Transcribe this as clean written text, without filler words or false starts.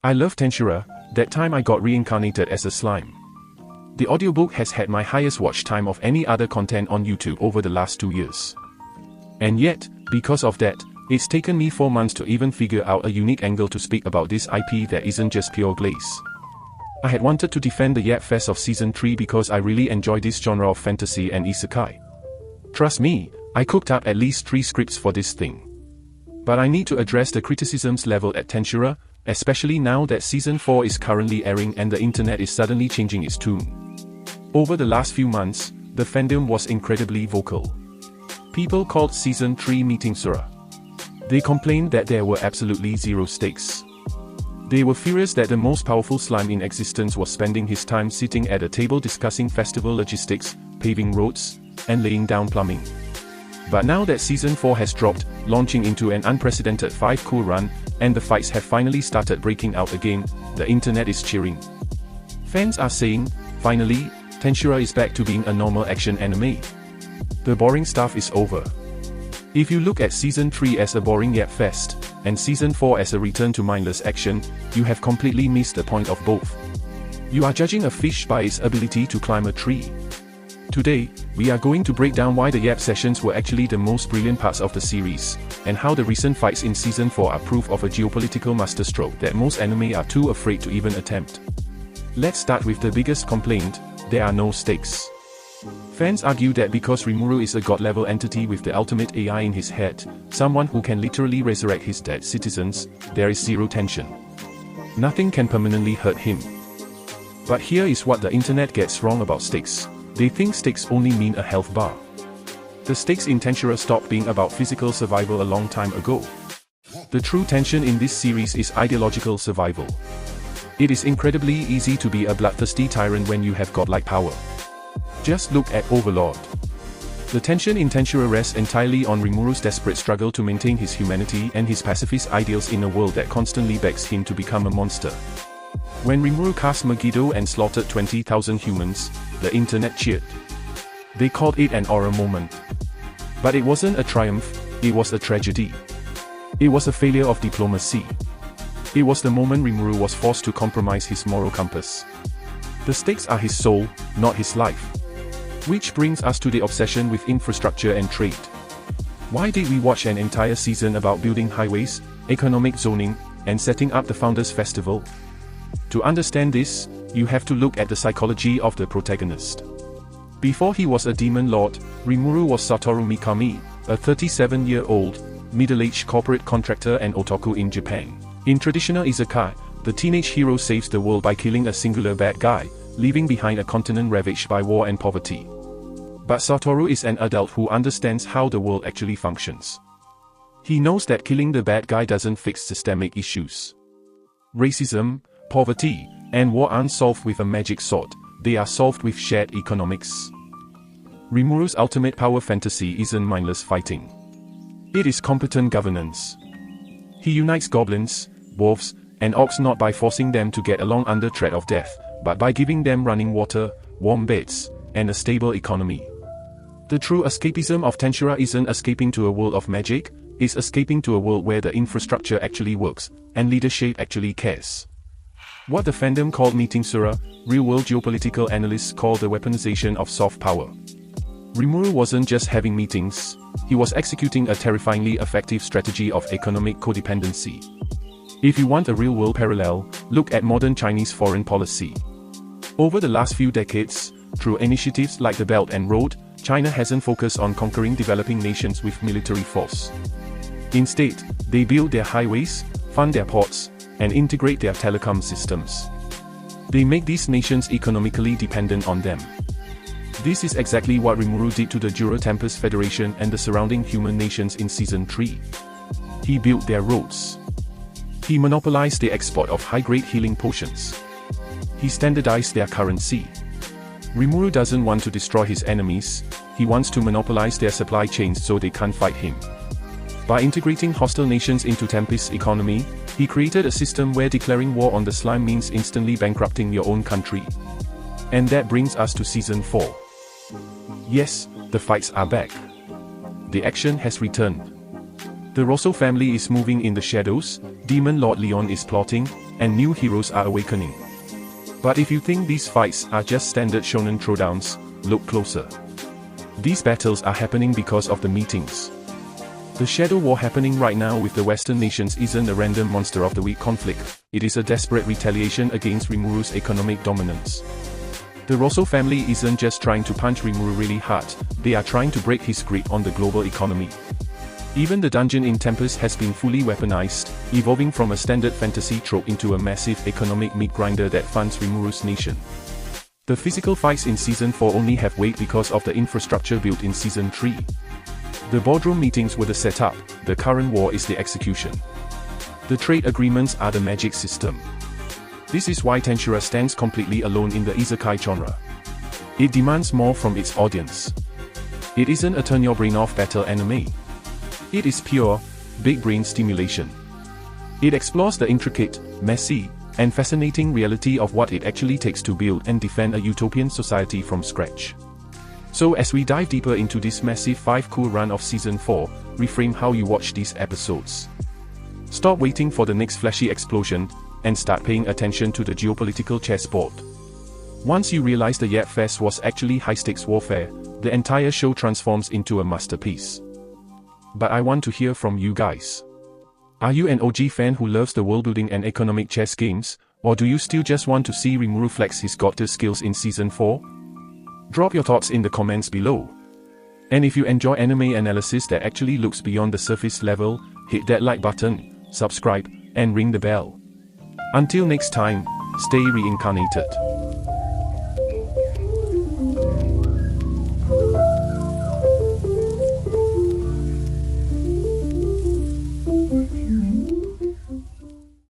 I love Tensura. That time I got reincarnated as a slime. The audiobook has had my highest watch time of any other content on YouTube over the last 2 years. And yet, because of that, it's taken me 4 months to even figure out a unique angle to speak about this IP that isn't just pure glaze. I had wanted to defend the Yap Fest of Season 3 because I really enjoy this genre of fantasy and isekai. Trust me, I cooked up at least 3 scripts for this thing. But I need to address the criticisms leveled at Tensura, especially now that Season 4 is currently airing and the internet is suddenly changing its tune. Over the last few months, the fandom was incredibly vocal. People called Season 3 Meeting-sura. They complained that there were absolutely zero stakes. They were furious that the most powerful slime in existence was spending his time sitting at a table discussing festival logistics, paving roads, and laying down plumbing. But now that Season 4 has dropped, launching into an unprecedented 5 cour run, and the fights have finally started breaking out again, the internet is cheering. Fans are saying, finally, Tensura is back to being a normal action anime. The boring stuff is over. If you look at Season 3 as a boring Yap Fest, and Season 4 as a return to mindless action, you have completely missed the point of both. You are judging a fish by its ability to climb a tree. Today, we are going to break down why the Yap sessions were actually the most brilliant parts of the series, and how the recent fights in Season 4 are proof of a geopolitical masterstroke that most anime are too afraid to even attempt. Let's start with the biggest complaint: there are no stakes. Fans argue that because Rimuru is a god-level entity with the ultimate AI in his head, someone who can literally resurrect his dead citizens, there is zero tension. Nothing can permanently hurt him. But here is what the internet gets wrong about stakes. They think stakes only mean a health bar. The stakes in Tensura stopped being about physical survival a long time ago. The true tension in this series is ideological survival. It is incredibly easy to be a bloodthirsty tyrant when you have godlike power. Just look at Overlord. The tension in Tensura rests entirely on Rimuru's desperate struggle to maintain his humanity and his pacifist ideals in a world that constantly begs him to become a monster. When Rimuru cast Megiddo and slaughtered 20,000 humans, the internet cheered. They called it an aura moment. But it wasn't a triumph, it was a tragedy. It was a failure of diplomacy. It was the moment Rimuru was forced to compromise his moral compass. The stakes are his soul, not his life. Which brings us to the obsession with infrastructure and trade. Why did we watch an entire season about building highways, economic zoning, and setting up the Founders Festival? To understand this, you have to look at the psychology of the protagonist. Before he was a demon lord, Rimuru was Satoru Mikami, a 37-year-old, middle-aged corporate contractor and otaku in Japan. In traditional isekai, the teenage hero saves the world by killing a singular bad guy, leaving behind a continent ravaged by war and poverty. But Satoru is an adult who understands how the world actually functions. He knows that killing the bad guy doesn't fix systemic issues. Racism, poverty, and war aren't solved with a magic sword, they are solved with shared economics. Rimuru's ultimate power fantasy isn't mindless fighting. It is competent governance. He unites goblins, dwarves, and orcs not by forcing them to get along under threat of death, but by giving them running water, warm beds, and a stable economy. The true escapism of Tensura isn't escaping to a world of magic, it's escaping to a world where the infrastructure actually works, and leadership actually cares. What the fandom called Meeting-sura, real-world geopolitical analysts call the weaponization of soft power. Rimuru wasn't just having meetings, he was executing a terrifyingly effective strategy of economic codependency. If you want a real-world parallel, look at modern Chinese foreign policy. Over the last few decades, through initiatives like the Belt and Road, China hasn't focused on conquering developing nations with military force. Instead, they build their highways, fund their ports, and integrate their telecom systems. They make these nations economically dependent on them. This is exactly what Rimuru did to the Rimuru Tempest Federation and the surrounding human nations in Season 3. He built their roads. He monopolized the export of high-grade healing potions. He standardized their currency. Rimuru doesn't want to destroy his enemies, he wants to monopolize their supply chains so they can't fight him. By integrating hostile nations into Tempest's economy, he created a system where declaring war on the slime means instantly bankrupting your own country. And that brings us to Season 4. Yes, the fights are back. The action has returned. The Rosso family is moving in the shadows, Demon Lord Leon is plotting, and new heroes are awakening. But if you think these fights are just standard shonen throwdowns, look closer. These battles are happening because of the meetings. The shadow war happening right now with the Western nations isn't a random monster of the week conflict, it is a desperate retaliation against Rimuru's economic dominance. The Rosso family isn't just trying to punch Rimuru really hard, they are trying to break his grip on the global economy. Even the dungeon in Tempest has been fully weaponized, evolving from a standard fantasy trope into a massive economic meat grinder that funds Rimuru's nation. The physical fights in Season 4 only have weight because of the infrastructure built in Season 3. The boardroom meetings were the setup, the current war is the execution. The trade agreements are the magic system. This is why Tensura stands completely alone in the isekai genre. It demands more from its audience. It isn't a turn your brain off battle anime. It is pure, big brain stimulation. It explores the intricate, messy, and fascinating reality of what it actually takes to build and defend a utopian society from scratch. So as we dive deeper into this massive 5-cour run of Season 4, reframe how you watch these episodes. Stop waiting for the next flashy explosion, and start paying attention to the geopolitical chessboard. Once you realize the Yap Fest was actually high-stakes warfare, the entire show transforms into a masterpiece. But I want to hear from you guys. Are you an OG fan who loves the world-building and economic chess games, or do you still just want to see Rimuru flex his god-tier skills in Season 4? Drop your thoughts in the comments below. And if you enjoy anime analysis that actually looks beyond the surface level, hit that like button, subscribe, and ring the bell. Until next time, stay reincarnated.